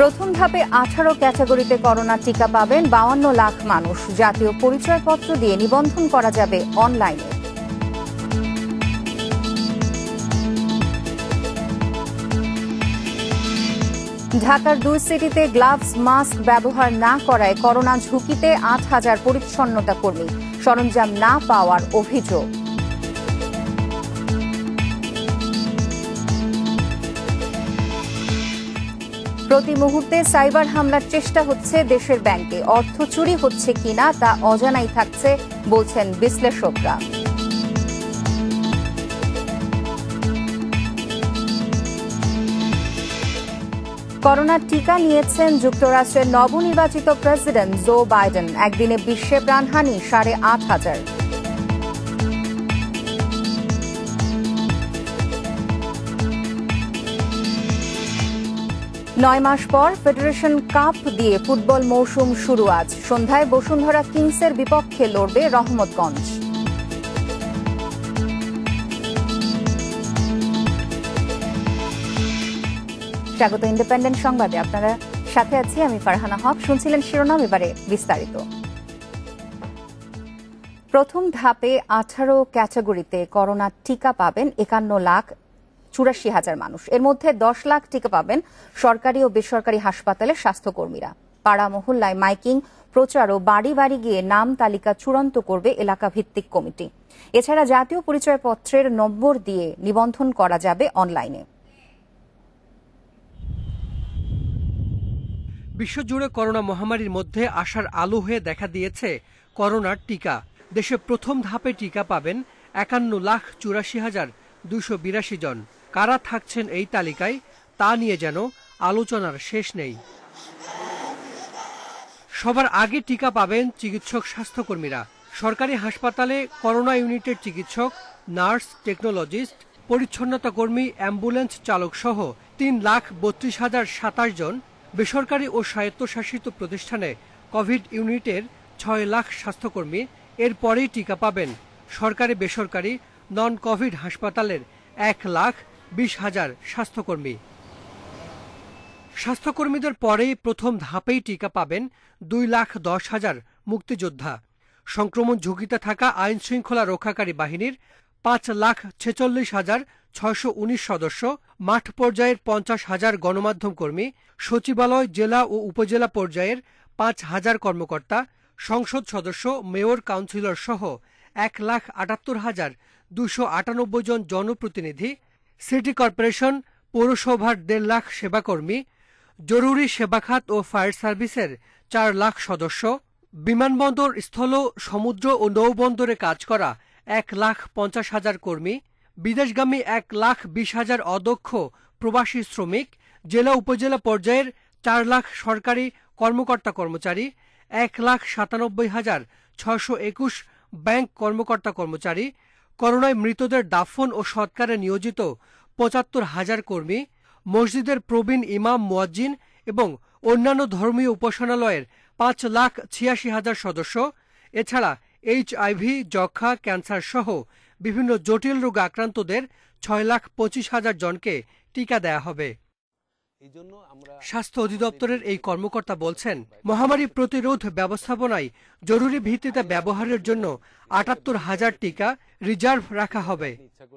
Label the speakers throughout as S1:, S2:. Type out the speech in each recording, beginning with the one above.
S1: প্রথম ধাপে 18 ক্যাটাগরিতে করোনা টিকা পাবেন 52 লাখ মানুষ। জাতীয় পরিচয়পত্র দিয়ে নিবন্ধন করা যাবে অনলাইনে। ঢাকার 2 সিটিতে গ্লাভস মাস্ক ব্যবহার না করায় করোনা ঝুঁকিতে 8,000 পরিচ্ছন্নতা কর্মী। সরঞ্জাম না পাওয়ার অভিযোগ। প্রতি মুহূর্তে সাইবার হামলার চেষ্টা হচ্ছে দেশের ব্যাংকে। অর্থ চুরি হচ্ছে কিনা তা অজানাই থাকছে বলছেন বিশ্লেষকরা। করোনার টিকা নিয়েছেন যুক্তরাষ্ট্রের নবনির্বাচিত প্রেসিডেন্ট জো বাইডেন। একদিনে বিশ্বে প্রাণহানি 8,500। নয় মাস পর ফেডারেশন কাপ দিয়ে ফুটবল মৌসুম শুরু আজ। সন্ধ্যায় বসুন্ধরা কিংসের বিপক্ষে লড়বে রহমতগঞ্জ। স্বাগত ইন্ডিপেন্ডেন্ট সংবাদে, আপনারা সাথে আছি আমি ফারহানা হক। শুনছিলেন শিরোনাম, এবারে বিস্তারিত। প্রথম ধাপে 18 ক্যাটাগরিতে করোনা টিকা পাবেন 51,84,000 মানুষ। এর মধ্যে 10 লাখ টিকা পাবেন সরকারি ও বেসরকারি হাসপাতালের স্বাস্থ্যকর্মীরা। পাড়া মহল্লায় মাইকিং, প্রচার ও বাড়ি বাড়ি গিয়ে নাম তালিকা চূড়ান্ত করবে এলাকা ভিত্তিক কমিটি। এছাড়া জাতীয় পরিচয়পত্রের নম্বর দিয়ে নিবন্ধন করা যাবে অনলাইনে।
S2: বিশ্বজুড়ে করোনা মহামারীর মধ্যে আশার আলো হয়ে দেখা দিয়েছে করোনার টিকা। দেশে প্রথম ধাপে টিকা পাবেন 51,84,282 জন। কারা থাকছেন এই তালিকায় তা নিয়ে যেন আলোচনার শেষ নেই। সবার আগে টিকা পাবেন চিকিৎসক, স্বাস্থ্যকর্মীরা। সরকারি হাসপাতালে করোনা ইউনিটের চিকিৎসক, নার্স, টেকনোলজিস্ট, পরিচ্ছন্নতা কর্মী, অ্যাম্বুলেন্স চালক সহ 3,32,027 জন। বেসরকারি ও স্বায়ত্তশাসিত প্রতিষ্ঠানে কোভিড ইউনিটের 6 লাখ স্বাস্থ্যকর্মী। এরপরেই টিকা পাবেন সরকারি বেসরকারি নন কোভিড হাসপাতালের 1,20,000 স্বাস্থ্যকর্মী। স্বাস্থ্যকর্মীদের পরেই প্রথম ধাপেই টিকা পাবেন 2,10,000 মুক্তিযোদ্ধা। সংক্রমণ ঝুঁকিতে থাকা আইন শৃঙ্খলা রক্ষাকারী বাহিনীর 5,46,619 সদস্য, মাঠ পর্যায়ের 50,000 গণমাধ্যম কর্মী, সচিবালয়, জেলা ও উপজেলা পর্যায়ের 5,000 কর্মকর্তা, সংসদ সদস্য, মেয়র, কাউন্সিলর সহ 1,78,298 জন জনপ্রতিনিধি, সিটি কর্পোরেশন, পৌরসভার 1.5 লাখ সেবাকর্মী, জরুরি সেবা খাত ও ফায়ার সার্ভিসের 4 লাখ সদস্য, বিমানবন্দর, স্থল, সমুদ্র ও নৌবন্দরে কাজ করা 1,50,000 কর্মী, বিদেশগামী 1,20,000 অদক্ষ প্রবাসী শ্রমিক, জেলা উপজেলা পর্যায়ের 4 লাখ সরকারি কর্মকর্তা কর্মচারী, 1,97,621 ব্যাংক কর্মকর্তা কর্মচারী, করোনায় মৃতদের দাফন ও সৎকারে নিয়োজিত 75,000 কর্মী, মসজিদের প্রবীণ ইমাম, মুয়াজ্জিন এবং অন্যান্য ধর্মীয় উপাসনালয়ের 5,86,000 সদস্য। এছাড়া HIV, যক্ষ্মা, ক্যান্সার সহ বিভিন্ন জটিল রোগে আক্রান্তদের 6,25,000 জনকে টিকা দেয়া হবে। স্বাস্থ্য অধিদপ্তরের এই কর্মকর্তা বলছেন, মহামারী প্রতিরোধ ব্যবস্থাপনায় জরুরি ভিত্তিতে ব্যবহারের জন্য 78,000 টিকা রিজার্ভ রাখা হবে।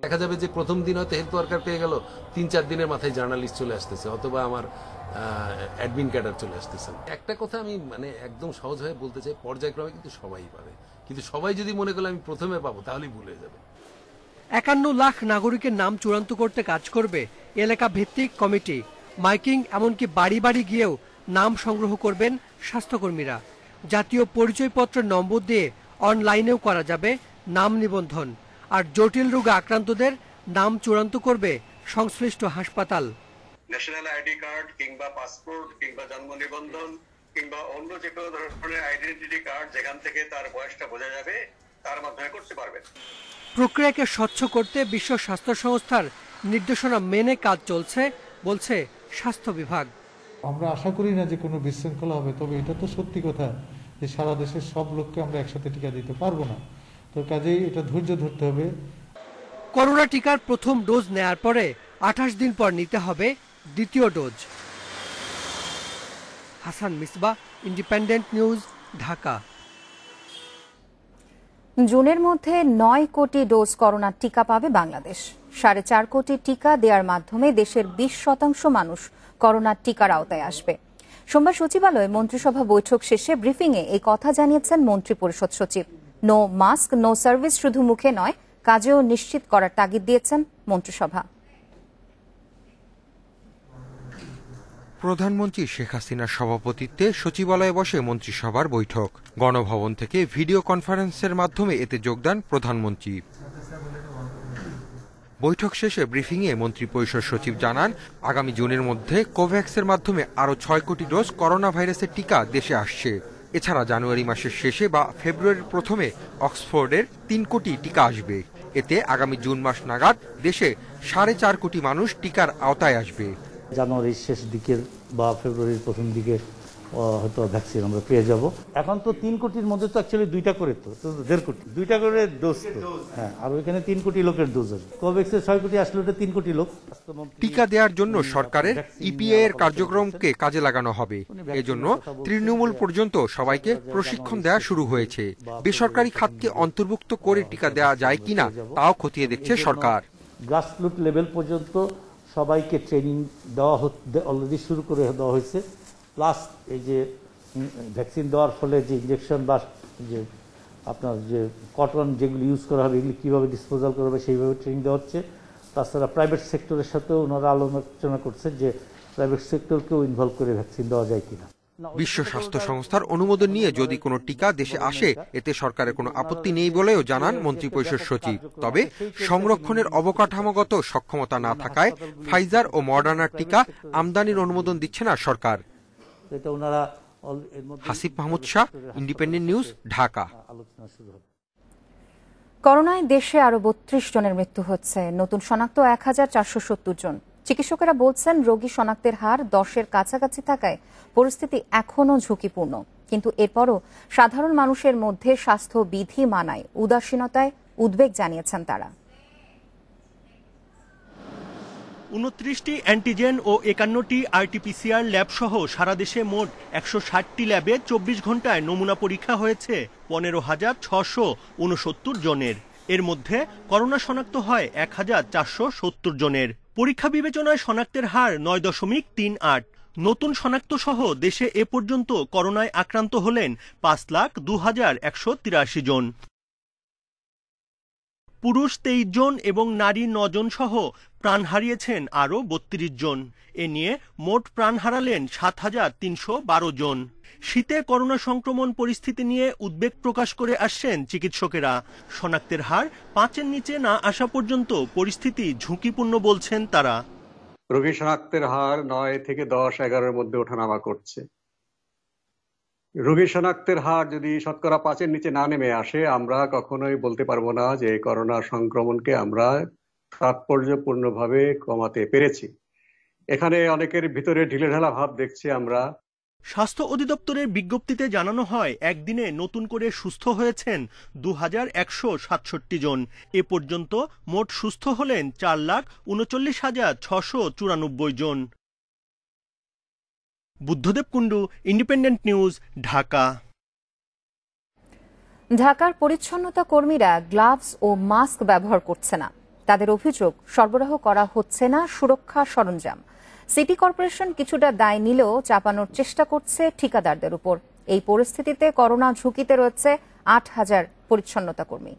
S3: দেখা যাবে যে প্রথম দিন হয়তো হেলথ ওয়ার্কার পেয়ে গেল, 3-4 দিনের মাথায় জার্নালিস্ট চলে আসতেছে, অথবা আমার অ্যাডমিন ক্যাডার চলে আসতেছে। একটা কথা আমি একদম সহজ হয়ে বলতে চাই, পর্যায়ক্রমে কিন্তু সবাই পাবে, কিন্তু সবাই যদি মনে করলে আমি প্রথমে পাবো তাহলেই ভুল হয়ে যাবে।
S2: 51 লাখ নাগরিকের নাম চূড়ান্ত করতে কাজ করবে এলাকা ভিত্তিক কমিটি। মাইকিং, এমনকি বাড়ি বাড়ি গিয়েও নাম সংগ্রহ করবেন স্বাস্থ্যকর্মীরা। জাতীয় পরিচয়পত্রের নম্বর দিয়ে অনলাইনেও করা যাবে নাম নিবন্ধন। আর জটিল রোগে আক্রান্তদের নাম চূড়ান্ত করবে সংশ্লিষ্ট হাসপাতাল।
S4: ন্যাশনাল আইডি কার্ড কিংবা পাসপোর্ট কিংবা জন্ম নিবন্ধন কিংবা অন্য যে কোনো ধরনের আইডেন্টিটি কার্ড যেখান থেকে তার বয়সটা বোঝা যাবে, তার মাধ্যমে করতে পারবেন।
S2: প্রক্রিয়াকে স্বচ্ছ করতে বিশ্ব স্বাস্থ্য সংস্থার নির্দেশনা মেনে কাজ চলছে বলছে স্বাস্থ্য বিভাগ।
S5: আমরা আশা করি না যে কোনো বিশৃঙ্খলা হবে, তবে এটা তো সত্যি কথা যে সারা দেশের সব লোককে আমরা একসাথে টিকা দিতে পারবো না, তো কাজেই এটা ধৈর্য ধরতে হবে।
S2: করোনা টিকার প্রথম ডোজ নেয়ার পরে 28 দিন পর নিতে হবে দ্বিতীয় dose. Hasan Misbah, independent News, Dhaka.
S1: জুনের মধ্যে 9 কোটি ডোজ করোনার টিকা পাবে বাংলাদেশ। 4.5 কোটি টিকা দেওয়ার মাধ্যমে দেশের 20% মানুষ করোনার টিকার আওতায় আসবে। সোমবার সচিবালয়ে মন্ত্রিসভা বৈঠক শেষে ব্রিফিংয়ে এই কথা জানিয়েছেন মন্ত্রিপরিষদ সচিব। নো মাস্ক নো সার্ভিস শুধু মুখে নয়, কাজেও নিশ্চিত করার তাগিদ দিয়েছেন মন্ত্রিসভা।
S6: প্রধানমন্ত্রী শেখ হাসিনার সভাপতিত্বে সচিবালয়ে বসে মন্ত্রিসভার বৈঠক। গণভবন থেকে ভিডিও কনফারেন্সের মাধ্যমে এতে যোগ দেন প্রধানমন্ত্রী। বৈঠক শেষে ব্রিফিংয়ে মন্ত্রিপরিষদ সচিব জানান, আগামী জুনের মধ্যে কোভ্যাক্সের মাধ্যমে আরও 6 কোটি ডোজ করোনা ভাইরাসের টিকা দেশে আসছে। এছাড়া জানুয়ারি মাসের শেষে বা ফেব্রুয়ারির প্রথমে অক্সফোর্ডের 3 কোটি টিকা আসবে। এতে আগামী জুন মাস নাগাদ দেশে 4.5 কোটি মানুষ টিকার আওতায় আসবে।
S7: জানুয়ারির শেষ দিকের বা ফেব্রুয়ারির প্রথম দিকে হয়তো ভ্যাকসিন আমরা পেয়ে যাব। এখন তো 3 কোটির মধ্যে তো অ্যাকচুয়ালি 2টা করে তো 1.5 কোটি 2টা করে ডোজ তো, হ্যাঁ, আর ওইখানে 3 কোটি লোকের ডোজ আছে। কোভ্যাক্সের 6 কোটি আসলে ওটা 3 কোটি লোক।
S6: টিকা দেওয়ার জন্য সরকারের ইপিএ এর কার্যক্রমকে কাজে লাগানো হবে। এজন্য তৃণমূল পর্যন্ত সবাইকে প্রশিক্ষণ দেওয়া শুরু হয়েছে। বেসরকারি খাতকে অন্তর্ভুক্ত করে টিকা দেওয়া যায় কিনা তাও খতিয়ে দেখছে সরকার।
S7: গ্রাসরুট লেভেল পর্যন্ত সবাইকে ট্রেনিং দেওয়া অলরেডি শুরু করে দেওয়া হয়েছে। প্লাস এই যে ভ্যাকসিন দেওয়ার ফলে যে ইঞ্জেকশন বা যে আপনার যে কটন যেগুলো ইউজ করা হবে এগুলি কীভাবে ডিসপোজাল করা হবে সেইভাবে ট্রেনিং দেওয়া হচ্ছে। তাছাড়া প্রাইভেট সেক্টরের সাথেও ওনারা আলোচনা করছেন যে প্রাইভেট সেক্টরকেও ইনভলভ করে ভ্যাকসিন দেওয়া যায় কিনা।
S6: বিশ্ব স্বাস্থ্য সংস্থার অনুমোদন নিয়ে যদি কোনো টিকা দেশে আসে এতে সরকারের কোনো আপত্তি নেই বলেও জানান মন্ত্রিপরিষদ সচিব। তবে সংরক্ষণের অবকাঠামোগত সক্ষমতা না থাকায় ফাইজার ও মডার্নার টিকা আমদানির অনুমোদন দিচ্ছে না সরকার। Hasib Mahmud Shah, Independent News, Dhaka.
S1: করোনায় দেশে আরো 32 জনের মৃত্যু হচ্ছে। নতুন শনাক্ত 1470 জন। চিকিৎসকেরা বলছেন, রোগী শনাক্তের হার 10-এর কাছাকাছি থাকায় পরিস্থিতি এখনো ঝুঁকিপূর্ণ। কিন্তু এরপরও সাধারণ মানুষের মধ্যে স্বাস্থ্য বিধি মানায় উদাসীনতায় উদ্বেগ জানিয়েছেন তারা।
S8: 29টি অ্যান্টিজেন ও 51টি আরটিপিসিআর ল্যাব সহ সারা দেশে মোট 160টি ল্যাবে 24 ঘন্টায় নমুনা পরীক্ষা হয়েছে 15,669 জনের। এর মধ্যে করোনা শনাক্ত হয় 1,470 জনের। পরীক্ষা বিবেচনায় শনাক্তের হার 9.38। নতুন শনাক্ত সহ দেশে এ পর্যন্ত করোনায় আক্রান্ত হলেন 5,02,183 জন। পুরুষ 23 জন এবং নারী 9 জন সহ প্রাণ হারিয়েছেন আরও 32 জন। এ নিয়ে মোট প্রাণ হারালেন 7,312 জন। শীতে করোনা সংক্রমণ পরিস্থিতি নিয়ে উদ্বেগ প্রকাশ করে আসছেন চিকিৎসকেরা। শনাক্তের হার 5-এর নিচে না আসা পর্যন্ত পরিস্থিতি ঝুঁকিপূর্ণ বলছেন তারা।
S9: রোগী শনাক্তের হার 9 থেকে 10-11-এর মধ্যে ওঠানামা করছে। রোগী শনাক্তের হার যদি শতকরা 5-এর নিচে না নেমে আসে আমরা কখনোই বলতে পারবো না যে করোনা সংক্রমণকে আমরা তাৎপর্যপূর্ণভাবে কমাতে পেরেছি। এখানে অনেকের ভিতরে ঢিলেঢালা ভাব দেখছি আমরা।
S8: স্বাস্থ্য অধিদপ্তরের বিজ্ঞপ্তিতে জানানো হয়, একদিনে নতুন করে সুস্থ হয়েছেন 2,167 জন। এ পর্যন্ত মোট সুস্থ হলেন 4,39,694 জন। Buddhadeb Kundu, Independent News, Dhaka.
S1: ঢাকার পরিচ্ছন্নতা কর্মীরা গ্লাভস ও মাস্ক ব্যবহার করছে না। তাদের অভিযোগ, সরবরাহ করা হচ্ছে না সুরক্ষা সরঞ্জাম। সিটি কর্পোরেশন কিছুটা দায় নিলেও চাপানোর চেষ্টা করছে ঠিকাদারদের উপর। এই পরিস্থিতিতে করোনা ঝুঁকিতে রয়েছে 8,000 পরিচ্ছন্নতা কর্মী।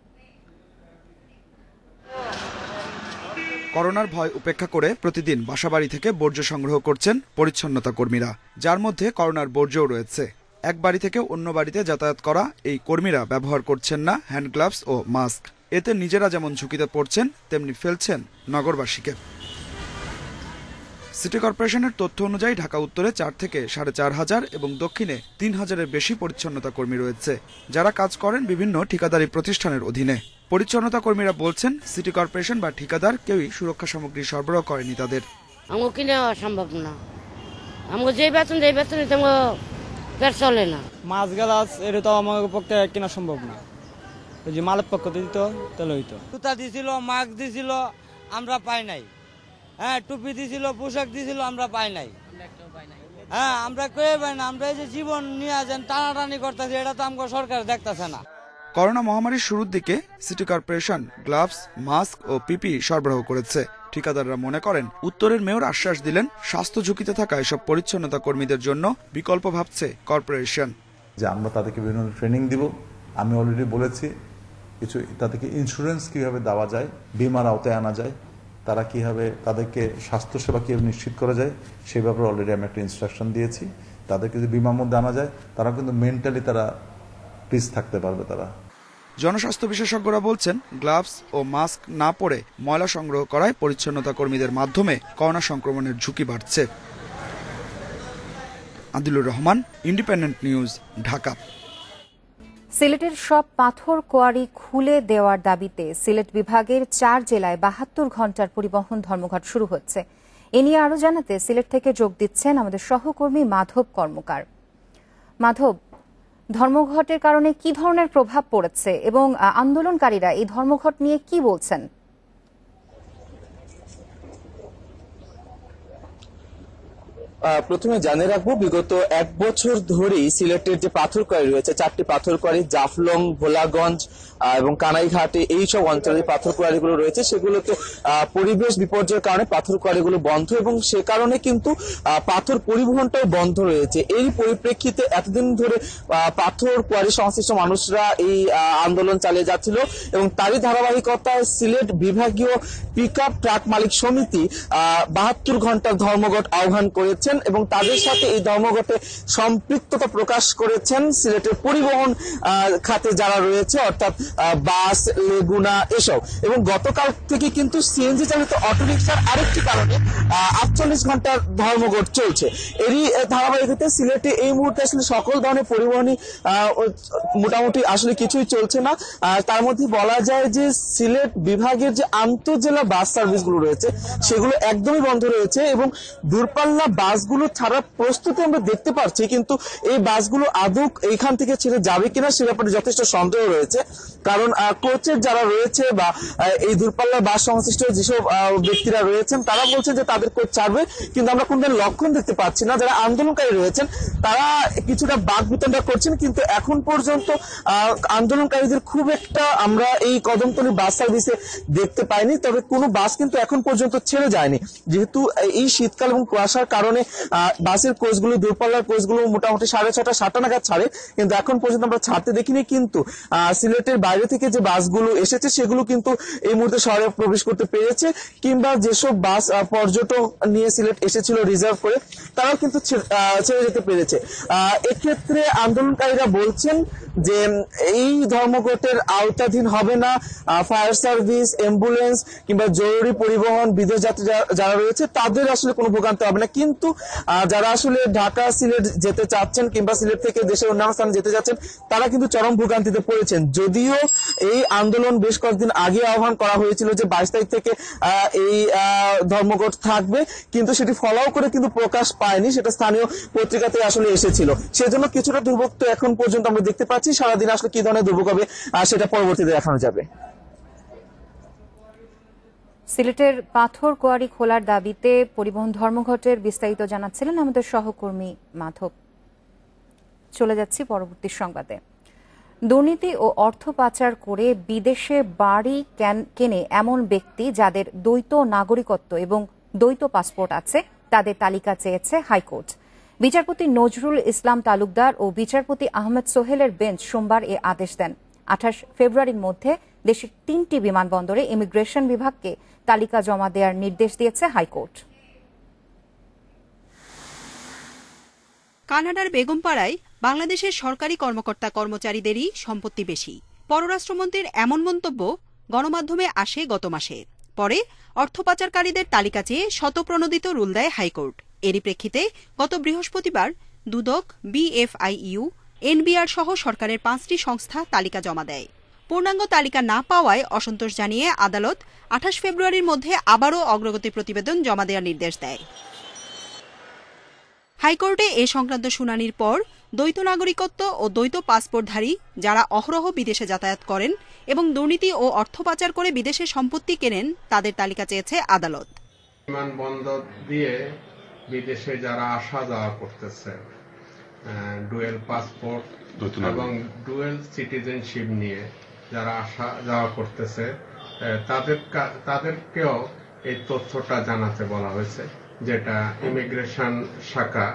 S10: করোনার ভয় উপেক্ষা করে প্রতিদিন বাসাবাড়ি থেকে বর্জ্য সংগ্রহ করছেন পরিচ্ছন্নতা কর্মীরা, যার মধ্যে করোনার বর্জ্যও রয়েছে। এক বাড়ি থেকে অন্য বাড়িতে যাতায়াত করা এই কর্মীরা ব্যবহার করছেন না হ্যান্ড গ্লাভস ও মাস্ক। এতে নিজেরা যেমন ঝুঁকিতে পড়ছেন তেমনি ফেলছেন নগরবাসীকে। সিটি কর্পোরেশনের তথ্য অনুযায়ী ঢাকা উত্তরে 4 থেকে 4,500 এবং দক্ষিণে 3,000-এর বেশি পরিচ্ছন্নতা কর্মী রয়েছে, যারা কাজ করেন বিভিন্ন ঠিকাদারি প্রতিষ্ঠানের অধীনে। পরিচ্ছন্নতা কর্মীরা বলছেন, সিটি কর্পোরেশন বা ঠিকাদার কেউই সুরক্ষা সামগ্রী সরবরাহ করেনি তাদের।
S11: আমাকে কিনে সম্ভব না, আমাকে যে বেতন পেট চলে না।
S12: মাছ গাছ এটা তো আমার পক্ষে কেনা সম্ভব না। ওই যে মালের পক্ষ দিত তাহলে হইতো।
S13: জুতা দিছিল, মাস্ক দিছিল, আমরা পাই নাই। হ্যাঁ, টুপি দিছিল, পোশাক দিছিল, আমরা পাই নাই। হ্যাঁ আমরা কয়ে পাই না, আমরা এই যে জীবন নিয়ে আসেন টানাটানি করতেছি, এটা তো আমাকে সরকার দেখতেছে না।
S10: করোনা মহামারীর শুরুর দিকে সিটি কর্পোরেশন গ্লাভস, মাস্ক ও পিপি সরবরাহ করেছে। ঠিকাদাররা মনে করেন, উত্তরের মেয়র আশ্বাস দিলেন স্বাস্থ্য ঝুঁকিতে থাকা এসব পরিচ্ছন্নতা কর্মীদের জন্য বিকল্প ভাবছে কর্পোরেশন।
S14: যে আমরা তাদেরকে বিভিন্ন ট্রেনিং দিব। আমি অলরেডি বলেছি কিছু তাদেরকে ইন্স্যুরেন্স কিভাবে দেওয়া যায়, বীমার আওতায় আনা যায়, তারা কিভাবে তাদেরকে স্বাস্থ্যসেবা কিভাবে নিশ্চিত করা যায় সেই ব্যাপারে অলরেডি আমি একটা ইনস্ট্রাকশন দিয়েছি। তাদেরকে যদি বীমার মধ্যে আনা যায় তারা কিন্তু মেন্টালি তারা পিস থাকতে পারবে। তারা
S10: জনস্বাস্থ্য বিশেষজ্ঞরা বলছেন, গ্লাভস ও মাস্ক না পরে ময়লা সংগ্রহ করায় পরিচ্ছন্নতা কর্মীদের মাধ্যমে করোনা সংক্রমণের ঝুঁকি বাড়ছে। Adilur Rahman, Independent News, Dhaka.
S1: সিলেটের সব পাথর কোয়ারি খুলে দেওয়ার দাবিতে সিলেট বিভাগের 4 জেলায় 72 ঘণ্টার পরিবহন ধর্মঘট শুরু হচ্ছে। এ নিয়ে আরো জানাতে সিলেট থেকে যোগ দিচ্ছেন আমাদের সহকর্মী মাধব কর্মকার। মাধব, ধর্মঘটের কারণে কি ধরনের প্রভাব পড়েছে এবং আন্দোলনকারীরা এই ধর্মঘট নিয়ে কি বলছেন?
S15: প্রথমে জানিয়ে রাখবো, বিগত 1 বছর ধরেই সিলেটের যে পাথর কোয়ারি রয়েছে, 4টি পাথর কোয়ারি জাফলং, ভোলাগঞ্জ এবং কানাইঘাটে এইসব অঞ্চলে পাথর কোয়ারিগুলো রয়েছে, সেগুলোতে পরিবেশ বিপর্যয়ের কারণে পাথর কোয়ারিগুলো বন্ধ এবং সে কারণে কিন্তু পাথর পরিবহনটাও বন্ধ রয়েছে। এই পরিপ্রেক্ষিতে এতদিন ধরে পাথর কোয়ারি সংশ্লিষ্ট মানুষরা এই আন্দোলন চালিয়ে যাচ্ছিল এবং তারই ধারাবাহিকতায় সিলেট বিভাগীয় পিকআপ ট্রাক মালিক সমিতি 72 ঘণ্টার ধর্মঘট আহ্বান করেছেন এবং তাদের সাথে এই ধর্মঘটে সম্পৃক্ততা প্রকাশ করেছেন সিলেটের পরিবহন খাতে যারা রয়েছে, অর্থাৎ বাস, লেগুনা এসব। এবং গতকাল থেকে কিন্তু সিএনজি চালিত অটোরিকশার আরেকটি কারণে 48 ঘণ্টার ধর্মঘট চলছে। এরই ধারাবাহিকতায় সিলেটে এই মুহূর্তে আসলে সকল ধরনের পরিবহনই মোটামুটি আসলে কিছুই চলছে না। তার মধ্যে বলা যায় যে সিলেট বিভাগের যে আন্তঃজেলা বাস সার্ভিসগুলো রয়েছে সেগুলো একদমই বন্ধ রয়েছে এবং দূরপাল্লা বাসগুলো ছাড়ার প্রস্তুতি আমরা দেখতে পাচ্ছি, কিন্তু এই বাসগুলো আদৌ এইখান থেকে ছেড়ে যাবে কিনা সে ব্যাপারে যথেষ্ট সন্দেহ রয়েছে। কারণ কোচের যারা রয়েছে বা এই দূরপাল্লা বাস সংশ্লিষ্ট যেসব ব্যক্তিরা রয়েছেন তারা বলছেন যে তাদের কোচ ছাড়বে, কিন্তু আমরা কোন লক্ষণ দেখতে পাচ্ছি না। যারা আন্দোলনকারী রয়েছেন তারা কিছুটা বাক বিতণ্ডা করছেন, কিন্তু এখন পর্যন্ত আন্দোলনকারীদের খুব একটা আমরা এই কদমতলী বাস সার্ভিসে দেখতে পাইনি। তবে কোনো বাস কিন্তু এখন পর্যন্ত ছেড়ে যায়নি, যেহেতু এই শীতকাল এবং কুয়াশার কারণে বাসের কোচগুলো, দূরপাল্লার কোচগুলো মোটামুটি 6:30, 7টা নাগাদ ছাড়ে, কিন্তু এখন পর্যন্ত আমরা ছাড়তে দেখিনি। কিন্তু সিলেটের বাইরে থেকে যে বাসগুলো এসেছে সেগুলো কিন্তু এই মুহূর্তে শহরে প্রবেশ করতে পেরেছে, কিংবা যেসব বাস পর্যটক নিয়ে সিলেট এসেছিল রিজার্ভ করে তারাও কিন্তু ছেড়ে যেতে পেরেছে। এক্ষেত্রে আন্দোলনকারীরা বলছেন যে এই ধর্মঘটের আওতাধীন হবে না ফায়ার সার্ভিস, অ্যাম্বুলেন্স কিংবা জরুরি পরিবহন, বিদেশ যাত্রী যারা রয়েছে তাদের আসলে কোনো ভোগান্তি হবে না। কিন্তু যারা আসলে ঢাকা, সিলেট যেতে চাচ্ছেন কিংবা সিলেট থেকে দেশের অন্যান্য স্থানে যেতে চাচ্ছেন তারা কিন্তু চরম ভোগান্তিতে পড়েছেন। যদিও এই আন্দোলন বেশ কয়েকদিন আগে আহ্বান করা হয়েছিল যে 22 তারিখ থেকে এই ধর্মঘট থাকবে, কিন্তু সেটি ফলাও করে কিন্তু প্রকাশ পায়নি, সেটা স্থানীয় পত্রিকাতে আসলে এসেছিল। সেজন্য কিছুটা দুর্ভোগ তো এখন পর্যন্ত আমরা দেখতে পাচ্ছি। সারাদিন আসলে কি ধরনের দুর্ভোগ হবে সেটা পরবর্তীতে দেখানো যাবে।
S1: সিলেটের পাথর কোয়ারি খোলার দাবিতে পরিবহন ধর্মঘটের বিস্তারিত জানাচ্ছিলেন আমাদের সহকর্মী মাধব। চলে যাচ্ছি পরবর্তী সংবাদে। দুর্নীতি ও অর্থ পাচার করে বিদেশে বাড়ি কেনে এমন ব্যক্তি যাদের দ্বৈত নাগরিকত্ব এবং দ্বৈত পাসপোর্ট আছে তাদের তালিকা চেয়েছে হাইকোর্ট। বিচারপতি নজরুল ইসলাম তালুকদার ও বিচারপতি আহমেদ সোহেলের বেঞ্চ সোমবার এ আদেশ দেন। 28 ফেব্রুয়ারির মধ্যে দেশের 3টি বিমানবন্দরে ইমিগ্রেশন বিভাগকে তালিকা জমা দেওয়ার নির্দেশ দিয়েছে হাইকোর্ট।
S16: কানাডার বেগমপাড়ায় বাংলাদেশের সরকারি কর্মকর্তা কর্মচারীদেরই সম্পত্তি বেশি। পররাষ্ট্রমন্ত্রীর এমন মন্তব্য গণমাধ্যমে আসে গত মাসে। পরে অর্থ পাচারকারীদের তালিকা চেয়ে শতপ্রণোদিত রুল দেয় হাইকোর্ট। এরই প্রেক্ষিতে গত বৃহস্পতিবার দুদক, বিএফআইইউ, এনবিআর সহ সরকারের 5টি সংস্থা তালিকা জমা দেয়। পূর্ণাঙ্গ তালিকা না পাওয়ায় অসন্তোষ জানিয়ে আদালত 28 ফেব্রুয়ারির মধ্যে আবারও অগ্রগতি প্রতিবেদন জমা দেওয়ার নির্দেশ দেয়। হাইকোর্টে এ সংক্রান্ত শুনানির পর দ্বৈত নাগরিকত্ব ও দ্বৈত পাসপোর্টধারী যারা অহরহ বিদেশে যাতায়াত করেন এবং দুর্নীতি ও অর্থ পাচার করে বিদেশে সম্পত্তি কেনেন তাদের তালিকা চেয়েছে আদালত।
S17: বিমানবন্দর দিয়ে বিদেশে যারা আসা যাওয়া করতেছে ডুয়েল পাসপোর্ট এবং ডুয়েল সিটিজেনশিপ নিয়ে যারা আসা যাওয়া করতেছে তাদেরকেও এই তথ্যটা জানাতে বলা হয়েছে, যেটা ইমিগ্রেশন শাখা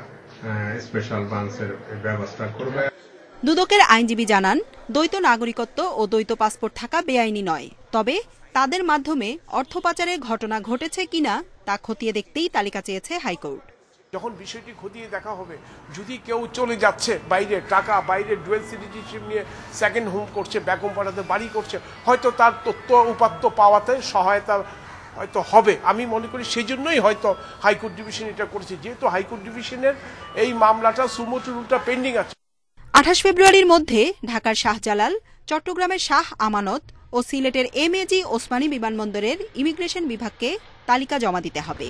S17: স্পেশাল ব্রাঞ্চের ব্যবস্থা করবে।
S16: দুদকের আইনজীবী জানান, দ্বৈত নাগরিকত্ব ও দ্বৈত পাসপোর্ট থাকা বেআইনি নয়, তবে তাদের মাধ্যমে অর্থ পাচারের ঘটনা ঘটেছে কিনা তা খতিয়ে দেখতেই তালিকা চেয়েছে হাইকোর্ট।
S18: যখন বিষয়টি খতিয়ে দেখা হবে, যদি কেউ চলে যাচ্ছে বাইরে টাকা, বাইরে ডুয়েল সিটিজেনশিপ নিয়ে সেকেন্ড হোম করছে, ব্যাক হোম পাঠাতে বাড়ি করছে, হয়তো তার তথ্য উপাত্ত পাওয়াতে সহায়তা হয়তো হবে। আমি মনে করি সেই জন্যই হয়তো হাইকোর্ট ডিভিশন এটা করেছে, যেহেতু হাইকোর্ট ডিভিশনের এই মামলাটা সুমোটো রুলটা পেন্ডিং আছে।
S16: 28 ফেব্রুয়ারির মধ্যে ঢাকার শাহজালাল, চট্টগ্রামের শাহ আমানত ও সিলেটের এমএজি ওসমানী বিমানবন্দরের ইমিগ্রেশন বিভাগকে তালিকা জমা দিতে হবে।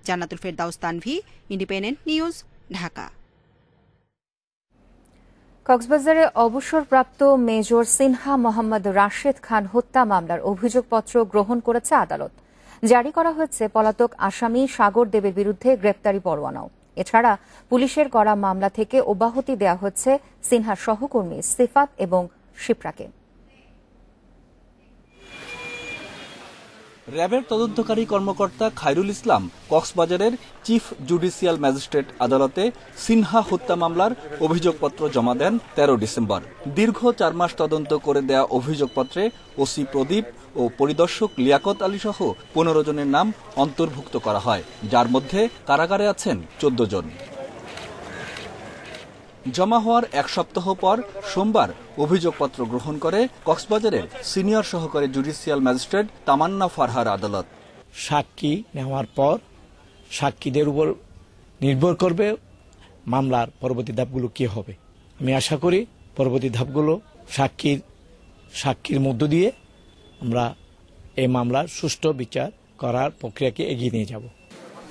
S16: জান্নাতুল ফেরদাউস তানভি, ইন্ডিপেন্ডেন্ট নিউজ, ঢাকা।
S1: কক্সবাজারে অবসরপ্রাপ্ত মেজর সিনহা মোহাম্মদ রাশেদ খান হত্যা মামলার অভিযোগপত্র গ্রহণ করেছে আদালত। জারি করা হয়েছে পলাতক আসামি সাগর দেবের বিরুদ্ধে গ্রেপ্তারি পরোয়ানাও। এছাড়া পুলিশের করা মামলা থেকে অব্যাহতি দেওয়া হচ্ছে সিনহার সহকর্মী সিফাত এবং শিপ্রাকে।
S19: র্যাবের তদন্তকারী কর্মকর্তা খায়রুল ইসলাম কক্সবাজারের চিফ জুডিশিয়াল ম্যাজিস্ট্রেট আদালতে সিনহা হত্যা মামলার অভিযোগপত্র জমা দেন 13 ডিসেম্বর। দীর্ঘ 4 মাস তদন্ত করে দেয়া অভিযোগপত্রে ওসি প্রদীপ ও পরিদর্শক লিয়াকত আলী সহ 15 জনের নাম অন্তর্ভুক্ত করা হয়, যার মধ্যে কারাগারে আছেন 14 জন। জমা হওয়ার 1 সপ্তাহ পর সোমবার অভিযোগপত্র গ্রহণ করে কক্সবাজারের সিনিয়র সহকারী জুডিশিয়াল ম্যাজিস্ট্রেট তামান্না ফারহার আদালত।
S20: সাক্ষী নেওয়ার পর সাক্ষীদের উপর নির্ভর করবে মামলার পরবর্তী ধাপগুলো কি হবে। আমি আশা করি পরবর্তী ধাপগুলো সাক্ষীর মধ্য দিয়ে আমরা এই মামলার সুষ্ঠু বিচার করার প্রক্রিয়াকে এগিয়ে নিয়ে যাব।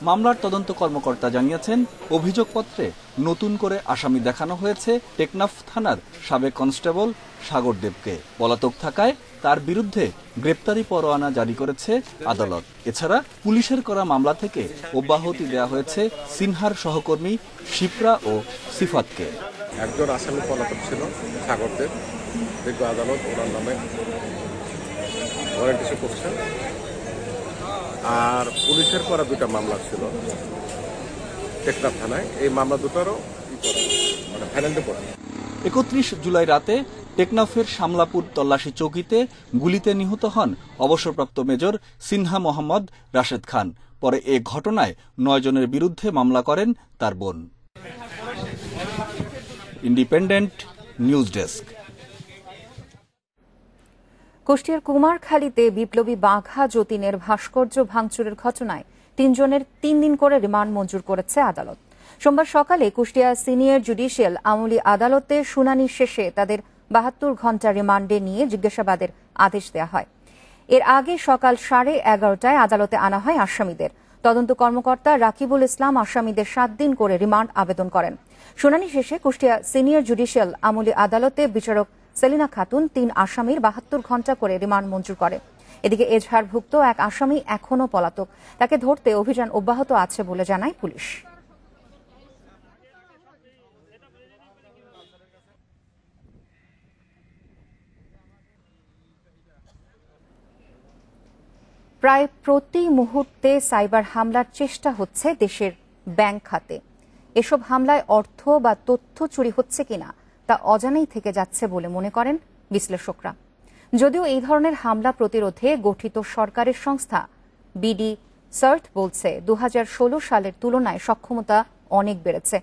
S19: মামলার তদন্ত কর্মকর্তা জানিয়েছেন, অভিযোগপত্রে নতুন করে আসামি দেখানো হয়েছে টেকনাফ থানার সাবেক কনস্টেবল সাগর দেবকে। পলাতক থাকায় তার বিরুদ্ধে গ্রেপ্তারি পরোয়ানা জারি করেছে আদালত। এছাড়া পুলিশের করা মামলা থেকে অব্যাহতি দেওয়া হয়েছে সিনহার সহকর্মী শিপ্রা ও সিফাতকে।
S21: একজন আসামি পলাতক ছিল সাগর দেব, বিজ্ঞ আদালত ওনার নামে ওয়ারেন্ট ইস্যু করছে। আর পুলিশের করা 2টা মামলা ছিল টেকনাফ থানায়, এই মামলা দুটারও ফাইনাল পড়ে।
S19: 31 জুলাই রাতে টেকনাফের শামলাপুর তল্লাশি চৌকিতে গুলিতে নিহত হন অবসরপ্রাপ্ত মেজর সিনহা মোহাম্মদ রাশেদ খান। পরে এ ঘটনায় 9 জনের বিরুদ্ধে মামলা করেন তার বোন। Independent news desk.
S1: কুষ্টিয়ার কুমারখালীতে বিপ্লবী বাঘা যতীনের ভাস্কর্য ভাঙচুরের ঘটনায় 3 জনের 3 দিন করে রিমান্ড মঞ্জুর করেছে আদালত। সোমবার সকালে কুষ্টিয়া সিনিয়র জুডিশিয়াল আমলি আদালতে শুনানি শেষে তাদের 72 ঘণ্টা রিমান্ডে নিয়ে জিজ্ঞাসাবাদের আদেশ দেওয়া হয়। এর আগে সকাল 11:30টায় আদালতে আনা হয় আসামিদের। তদন্ত কর্মকর্তা রাকিবুল ইসলাম আসামিদের 7 দিন করে রিমান্ড আবেদন করেন। শুনানি শেষে কুষ্টিয়া সিনিয়র জুডিশিয়াল আমলি আদালতে বিচারক সেলিনা খাতুন 3 আসামির 72 ঘণ্টা করে রিমান্ড মঞ্জুর করে। এদিকে এজাহারভুক্ত এক আসামি এখনও পলাতক, তাকে ধরতে অভিযান অব্যাহত আছে বলে জানায় পুলিশ। প্রায় প্রতি মুহূর্তে সাইবার হামলার চেষ্টা হচ্ছে দেশের ব্যাংক খাতে। এসব হামলায় অর্থ বা তথ্য চুরি হচ্ছে কিনা তা অজানাই থেকে যাচ্ছে বলে মনে করেন বিশ্লেষকরা। যদিও এই ধরনের হামলা প্রতিরোধে গঠিত সরকারের সংস্থা বিডি সার্ট বলছে 2016 সালের তুলনায় সক্ষমতা অনেক বেড়েছে।